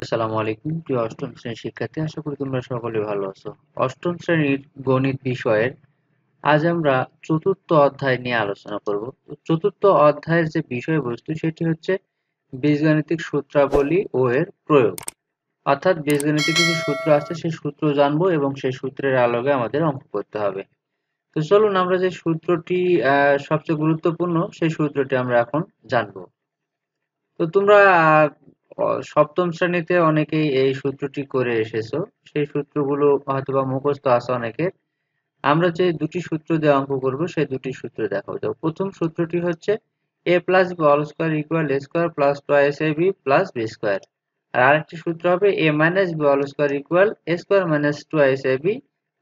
আসসালামু আলাইকুম প্রিয় অষ্টম শ্রেণীর শিক্ষার্থী, আশা করি তোমরা সকলে ভালো আছো। অষ্টম শ্রেণীর গণিত বিষয়ের আজ আমরা চতুর্থ অধ্যায় নিয়ে আলোচনা করব। তো চতুর্থ অধ্যায়ের যে বিষয়বস্তু সেটি হচ্ছে বীজগাণিতিক সূত্রাবলী ও এর প্রয়োগ। অর্থাৎ বীজগণিতে কিছু সূত্র আছে, সেই সূত্র জানবো এবং সেই সূত্রের আলোকে আমাদের অঙ্ক করতে হবে। তো চলুন আমরা যে সূত্রটি সবচেয়ে গুরুত্বপূর্ণ সেই সূত্রটি আমরা এখন জানবো। তো তোমরা সপ্তম শ্রেণীতে অনেকেই এই সূত্রটি করে এসেছো, সেই সূত্রগুলো হয়তোবা মুখস্থ আছে অনেকের। আমরা যে দুটি সূত্র দিয়ে অঙ্ক করব সেই দুটি সূত্র দেখো। তো প্রথম সূত্রটি হচ্ছে a plus B all square equal a square plus twice A B plus B square. আর আরেকটি সূত্র হবে a minus B all square equal a square minus twice A B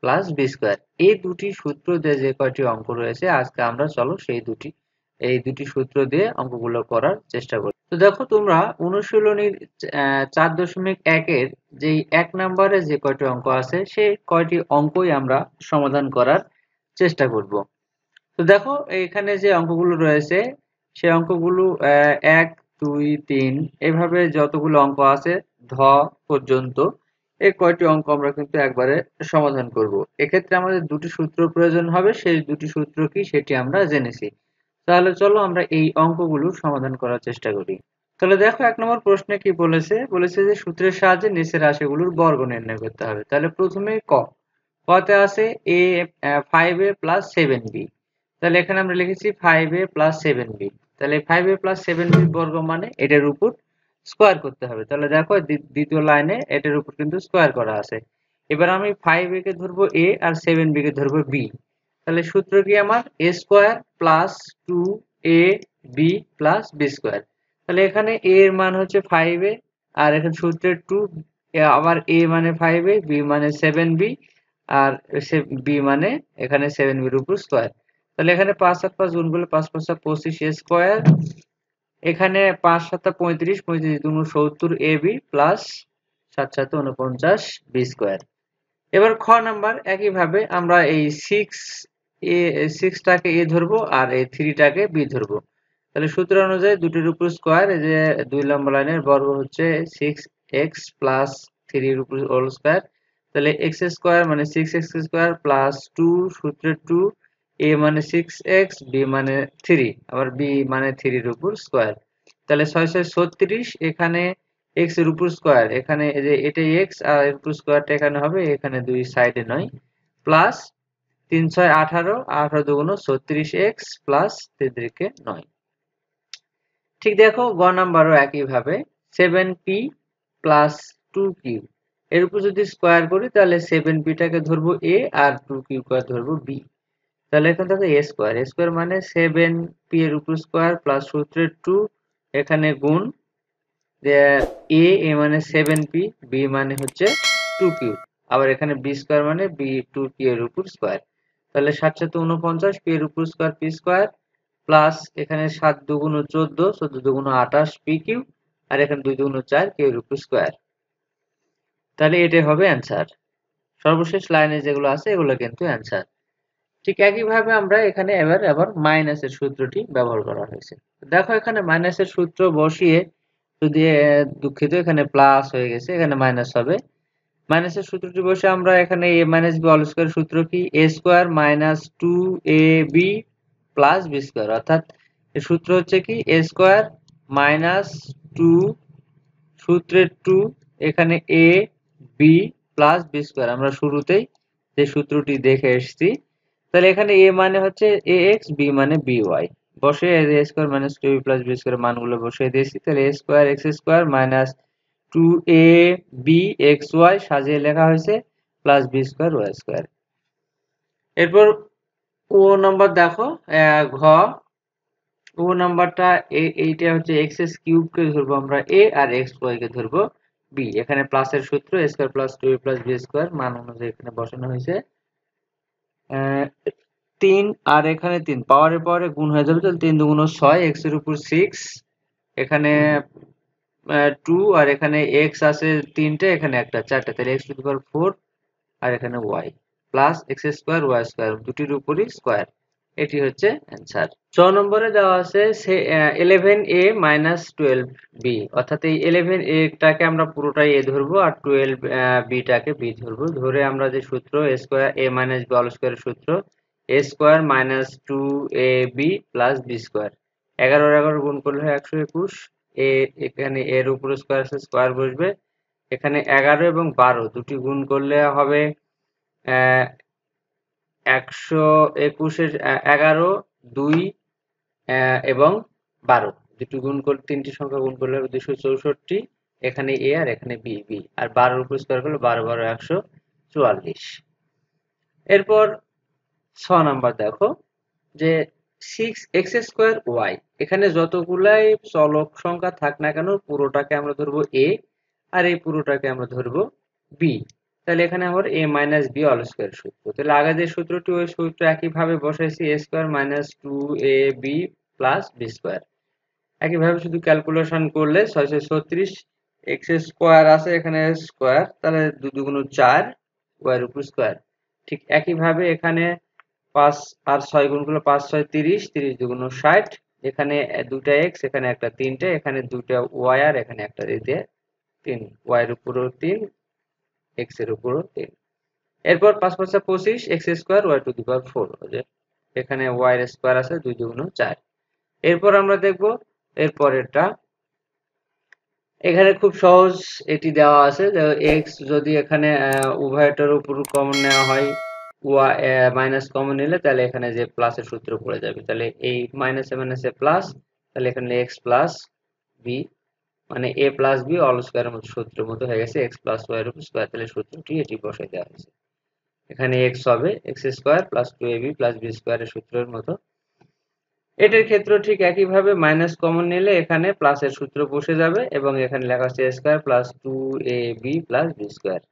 plus B square. এই দুটি সূত্র দিয়ে যে কয়টি অঙ্ক রয়েছে আজকে আমরা চলো এই দুটি সূত্র দিয়ে অঙ্কগুলো করার চেষ্টা করি। তো দেখো তোমরা অনুশীলনীর 4.1 যেই 1 নম্বরে যে কয়টি অঙ্ক আছে সেই কয়টি অঙ্কই আমরা সমাধান করার চেষ্টা করব। তো দেখো এখানে যে অঙ্কগুলো রয়েছে সেই অঙ্কগুলো 1 2 3 এভাবে যতগুলো অঙ্ক আছে ধ পর্যন্ত এই কয়টি অঙ্ক আমরা কিন্তু একবারে সমাধান করব। এক্ষেত্রে আমাদের দুটি সূত্র প্রয়োজন হবে, সেই দুটি সূত্র কি সেটি আমরা জেনেছি। তাহলে চলো আমরা এই অঙ্কগুলো সমাধান করার চেষ্টা করি। তাহলে দেখো 1 নম্বর প্রশ্নে কি বলেছে যে সূত্রের সাহায্যে নিচের রাশিগুলোর বর্গ নির্ণয় করতে হবে। তাহলে প্রথমে কতে আছে a 5a প্লাস 7b। তাহলে এখানে আমরা লিখেছি 5a প্লাস 7b। তাহলে 5a প্লাস 7b বর্গ মানে এটার উপর স্কয়ার করতে হবে। তাহলে দেখো দ্বিতীয় লাইনে এটার উপর কিন্তু স্কয়ার করা আছে। এবার আমি 5a কে ধরবো a আর 7b কে ধরবো b। তাহলে সূত্র কি আমার a square plus 2ab plus b square. তাহলে এখানে a এর মান হচ্ছে 5a আর এখানে সূত্রের 2 আবার a মানে 5a b মানে 7b আর b মানে এখানে 7b এর উপর স্কয়ার। তাহলে এখানে 5 আর 5 গুণ করলে 5 5 25 a স্কয়ার, এখানে 5 7 35 35 দুগুণ 70 ab প্লাস 7 7 49 b স্কয়ার। এবার খ নাম্বার একইভাবে আমরা এই 6 টাকে a ধরবো আর এই 3 টাকে b ধরবো। তাহলে সূত্র অনুযায়ী দুটির উপর স্কয়ার, এই যে 2 নম্বর লাইনের বর্গ হচ্ছে 6x প্লাস 3 এর উপর হোল স্কয়ার। তাহলে x স্কয়ার মানে 6x স্কয়ার প্লাস 2 সূত্রের 2 a মানে 6x b মানে 3 আবার b মানে 3 এর উপর স্কয়ার। তাহলে 6 6 36, এখানে x এর উপর স্কয়ার, এখানে এই যে এটাই x আর এর উপর স্কয়ারটা এখানে হবে, এখানে দুই সাইডে নয়, প্লাস 3 6 18 18 দুগুণ 36x প্লাস 3 কে 9। ঠিক দেখো গ নাম্বারও একইভাবে 7p প্লাস 2q এর উপর যদি স্কয়ার করি তাহলে 7p টাকে ধরবো a আর 2q কে ধরবো b। তাহলে এখানে দেখো a স্কয়ার মানে 7p এর উপর স্কয়ার প্লাস সূত্রের 2 এখানে গুণ a মানে 7p b মানে হচ্ছে 2q আবার এখানে b স্কয়ার মানে b 2q এর উপর স্কয়ার। তাহলে 7 7 49 p এর উপর স্কয়ার p স্কয়ার প্লাস এখানে 7 দুগুণ 14 14 দুগুণ 28 pq আর এখানে 2 দুগুণ 4 q এর উপর স্কয়ার। তাহলে এটাই হবে অ্যান্সার। সর্বশেষ লাইনে যেগুলো আছে এগুলো কিন্তু অ্যান্সার। ঠিক একইভাবে আমরা এখানে আবার মাইনাসের সূত্রটি ব্যবহার করা হয়েছে। দেখো এখানে মাইনাসের সূত্র বসিয়ে যদি দুঃখিত এখানে প্লাস হয়ে গেছে, এখানে মাইনাস হবে। মাইনাসের সূত্রটি বসে আমরা এখানে a minus b whole square সূত্র কি a square minus 2ab plus b square, অর্থাৎ এর সূত্র হচ্ছে কি a স্কয়ার মাইনাস 2 সূত্রের 2 এখানে a b plus b square. আমরা শুরুতেই যে সূত্রটি দেখে এসেছি। তাহলে এখানে a মানে হচ্ছে ax, b মানে by, বসে a square minus 2b plus b square মানগুলো বসিয়ে দিয়েছি। তাহলে a square x square minus 2ab xy সাজিয়ে লেখা হয়েছে plus b square y square. এরপর ও নাম্বার দেখো ঘ ও নাম্বারটা এইটা হচ্ছে x কিউব কে ধরবো আমরা a আর xy কে ধরবো b। এখানে প্লাসের সূত্র a square plus 2a plus b square মান অনুযায়ী এখানে বসানো হয়েছে। 3 আর এখানে 3 পাওয়ারে পাওয়ারে গুণ হয়ে যাবে, তাহলে 3 দুগুণ 6 x এর উপর 6, এখানে 2 আর এখানে x আছে 3টে, এখানে একটা 4টে, তাহলে x টু দি পাওয়ার 4 আর এখানে y plus x square y square দুটির উপরই স্কয়ার। এটি হচ্ছে অ্যান্সার। 6 নম্বরে দেওয়া আছে 11a মাইনাস 12b, অর্থাৎ এই 11a টাকে আমরা পুরোটাই a ধরবো আর 12b টাকে b ধরবো। ধরে আমরা যে সূত্র a square a minus b all স্কয়ারের সূত্র a square minus 2ab plus b square, 11 11 গুণ করলে হয় 121। এখানে এর উপরে স্কয়ার আছে, স্কয়ার বসবে। এখানে 11 এবং 12 দুটি গুণ করলে হবে 121 এর 11, 2 এবং 12 দুটি গুণ করলে, তিনটি সংখ্যা গুণ করলে হবে 264। এখানে a আর এখানে b, আর 12 উপর স্কয়ার করলে 12 12 144। এরপর 6 নাম্বার দেখো যে 6x স্কয়ার y, এখানে যতগুলাই চলক সংখ্যা থাক না কেন পুরোটাকে আমরা ধরবো a আর এই পুরোটাকে আমরা ধরবো b। তাহলে এখানে আমার a minus b all square সূত্র। তাহলে আগে যে সূত্রটি ওই সূত্র একইভাবে বসাইছি a square minus 2ab plus b square. একইভাবে শুধু ক্যালকুলেশন করলে 636, এক্স স্কয়ার আছে এখানে স্কয়ার, তাহলে 2 দুগুণ 4 y এর উপর স্কয়ার। ঠিক একইভাবে এখানে 5 আর 6 গুণ করলে 5 6 30, 30 দুগুণ 60। এখানে দুটা x, এখানে একটা 3টে, এখানে দুটা y আর এখানে একটা দিয়ে 3, y এর উপরও 3, x এর উপরও 3। এরপর 5 5 25, x square y to the power 4, এখানে y এর স্কয়ার আছে 2 দুগুণ 4। এরপর আমরা দেখব এরপরেরটা। এখানে খুব সহজ, এটি দেওয়া আছে যে x যদি এখানে উভয়টার উপর কমন নেওয়া হয়, y মাইনাস কমন নিলে তাহলে এখানে যে প্লাসের সূত্র পড়ে যাবে। তাহলে এই মাইনাসে মাইনাসে প্লাস, তাহলে এখানে x প্লাস b মানে a প্লাস b অল স্কয়ারের মতো সূত্রের মতো হয়ে গেছে, x প্লাস y এর উপর স্কয়ার। তাহলে সূত্রটি এটি বসাই দেওয়া হয়েছে। এখানে x হবে x square plus 2ab plus b স্কয়ারের সূত্রের মতো। এটার ক্ষেত্রে ঠিক একইভাবে মাইনাস কমন নিলে এখানে প্লাসের সূত্র বসে যাবে এবং এখানে লেখা আছে a square plus 2ab plus b square,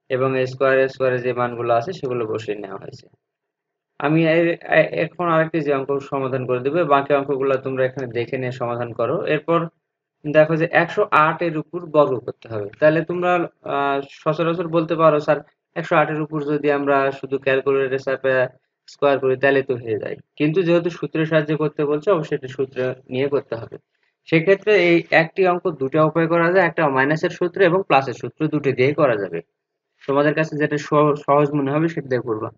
এবং a স্কয়ারের যে মানগুলো আছে সেগুলো বসিয়ে নেওয়া হয়েছে। আমি এখন আরেকটি যে অঙ্ক সমাধান করে দেব, বাকি অঙ্কগুলো তোমরা এখানে দেখে নিয়ে সমাধান করো। এরপর দেখো যে 108 এর উপর বর্গ করতে হবে। তাহলে তোমরা সচরাচর বলতে পারো স্যার 108 এর উপর যদি আমরা শুধু ক্যালকুলেটরের সাথে স্কয়ার করি তাহলে তো হয়ে যায়, কিন্তু যেহেতু সূত্রের সাহায্যে করতে বলছে অবশ্যই এটা সূত্র নিয়ে করতে হবে। সেক্ষেত্রে এই একটি অঙ্ক দুটো উপায় করা যায়, একটা মাইনাসের সূত্র এবং প্লাসের সূত্র দুটো দিয়েই করা যাবে। তোমাদের কাছে যেটা সহজ মনে হবে সেটা দিয়ে করবা।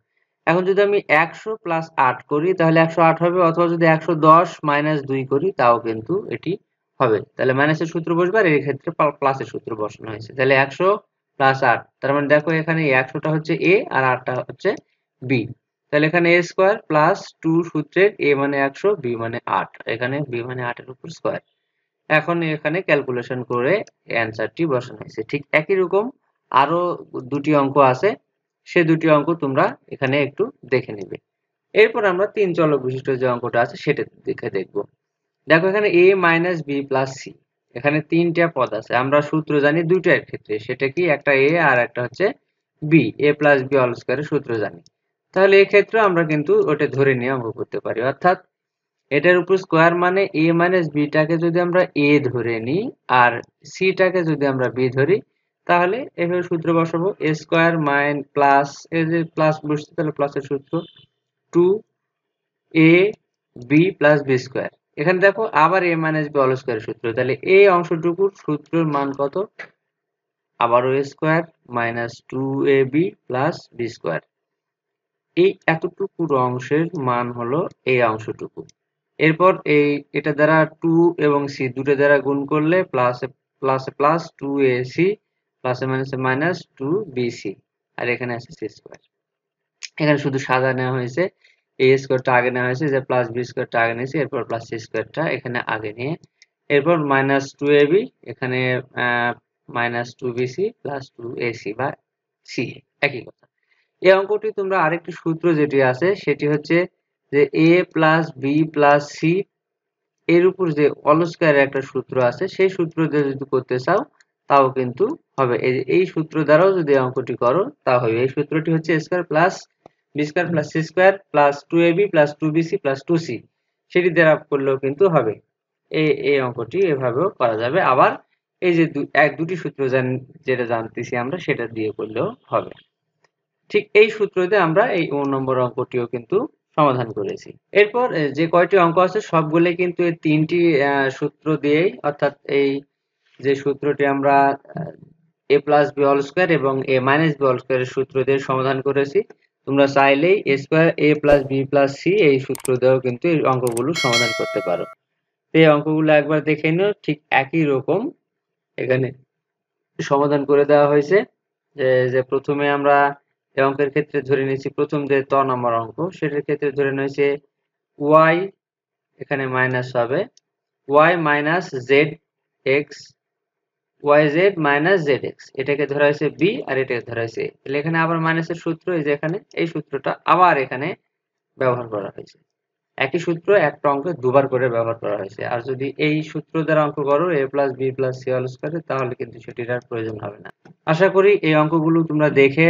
এখন যদি আমি 100 প্লাস 8 করি তাহলে 108 হবে, অথবা যদি 110 মাইনাস 2 করি তাও কিন্তু এটি হবে। তাহলে মাইনাসের সূত্র বসবে আর এই ক্ষেত্রে প্লাসের সূত্র বসানো হয়েছে। তাহলে 100 প্লাস 8, তার মানে দেখো এখানে 100টা হচ্ছে a আর 8টা হচ্ছে b। তাহলে এখানে a স্কয়ার প্লাস 2 সূত্রের a মানে 100, b মানে 8, এখানে b মানে 8 এর উপর স্কয়ার। এখন এখানে ক্যালকুলেশন করে অ্যান্সারটি বসানো হয়েছে। ঠিক একই রকম আরো দুটি অঙ্ক আছে, সে দুটি অঙ্ক তোমরা এখানে একটু দেখে নেবে। এরপর আমরা তিন চলক বিশিষ্ট যে অঙ্কটা আছে সেটা দেখব। দেখো এখানে a minus b plus c, এখানে তিনটা পদ আছে। আমরা সূত্র জানি দুইটার ক্ষেত্রে, সেটা কি একটা a আর একটা হচ্ছে b, a plus b all স্কয়ারের সূত্র জানি। তাহলে এই ক্ষেত্রে আমরা কিন্তু ওটা ধরে নিয়ে অঙ্ক করতে পারি, অর্থাৎ এটার উপর স্কয়ার মানে a মাইনাস b টাকে যদি আমরা a ধরে নিই আর c টাকে যদি আমরা b ধরি, তাহলে এভাবে সূত্র বসাবো a স্কয়ার মাইন প্লাস, এই যে প্লাস বসছে তাহলে প্লাসের সূত্র 2ab প্লাস b স্কয়ার। এখানে দেখো আবার a মাইনাস b অল স্কয়ারের সূত্র, তাহলে এই অংশটুকুর সূত্রের মান কত? আবারও a square minus 2ab plus b square. এই এতটুকু অংশের মান হলো এই অংশটুকু। এরপর এটা দ্বারা 2 এবং c দুটো দ্বারা গুণ করলে প্লাসে প্লাসে প্লাস 2ac প্লাসে মাইনাসে মাইনাস 2bc, আর এখানে আছে c স্কয়ার। এখানে শুধু সাজা নেওয়া হয়েছে, a স্কয়ারটা আগে নেওয়া হয়েছে, যে প্লাস b স্কয়ারটা আগে নিয়েছি, এরপর প্লাস c স্কয়ারটা এখানে আগে নিয়ে এরপর মাইনাস 2ab এখানে মাইনাস 2bc প্লাস 2ac বা c, একই কথা। এই অঙ্কটি তোমরা আরেকটি সূত্র যেটি আছে সেটি হচ্ছে যে a plus b plus c এর উপর যে অল স্কয়ারের একটা সূত্র আছে সেই সূত্র দিয়ে যদি করতে চাও তাও কিন্তু হবে। এই সূত্র দ্বারাও যদি অঙ্কটি করো তা হবে। এই সূত্রটি হচ্ছে a square plus b square plus c square plus 2ab plus 2bc plus 2c, সেটি দ্বারা করলেও কিন্তু হবে। এই অঙ্কটি এভাবেও করা যাবে। আবার এই যে দুটি সূত্র যেটা জানতেছি আমরা সেটা দিয়ে করলেও হবে। ঠিক এই সূত্র দিয়ে আমরা এই 9 নম্বর অঙ্কটিও কিন্তু সমাধান করেছি। এরপর যে কয়টি অঙ্ক আছে সবগুলো কিন্তু এই তিনটি সূত্র দিয়েই, অর্থাৎ এই যে সূত্রটি আমরা a plus B whole square এবং a মাইনাস বি হোল স্কয়ারের সূত্র দিয়ে সমাধান করেছি। তোমরা চাইলেই a square a plus B plus C এই সূত্র দিয়েও কিন্তু এই অঙ্কগুলো সমাধান করতে পারো। এই অঙ্কগুলো একবার দেখে নিও, ঠিক একই রকম এখানে সমাধান করে দেওয়া হয়েছে। যে প্রথমে আমরা এই অঙ্কের ক্ষেত্রে ধরে নিয়েছি, প্রথম যে ত নম্বর অঙ্ক সেটার ক্ষেত্রে ধরে নিয়েছে y, এখানে মাইনাস হবে y minus Z x, yz minus Z x, এটাকে ধরা হয়েছে b আর এটাকে ধরা হয়েছে a। তাহলে এখানে আবার মাইনাসের সূত্র, এই যে এখানে এই সূত্রটা আবার এখানে ব্যবহার করা হয়েছে। একই সূত্র একটা অঙ্কে দুবার করে ব্যবহার করা হয়েছে। আর যদি এই সূত্র দ্বারা অঙ্ক করো a plus B plus C whole square, তাহলে কিন্তু সেটির আর প্রয়োজন হবে না। আশা করি এই অঙ্কগুলো তোমরা দেখে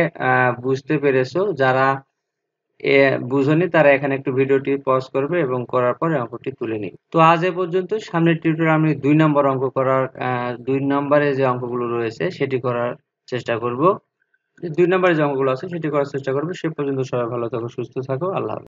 বুঝতে পেরেছো। যারা বুঝোনি তারা এখানে একটু ভিডিওটি পজ করবে এবং করার পরে অঙ্কটি তুলে নিবে। তো আজ এ পর্যন্ত। সামনের টিউটোরিয়ালে আমি 2 নম্বর অঙ্ক করার 2 নম্বরে যে অঙ্কগুলো রয়েছে সেটি করার চেষ্টা করব। 2 নম্বরে যে অঙ্কগুলো আছে সেটি করার চেষ্টা করব। সে পর্যন্ত সবাই ভালো থাকো, সুস্থ থাকো। আল্লাহ হাফেজ।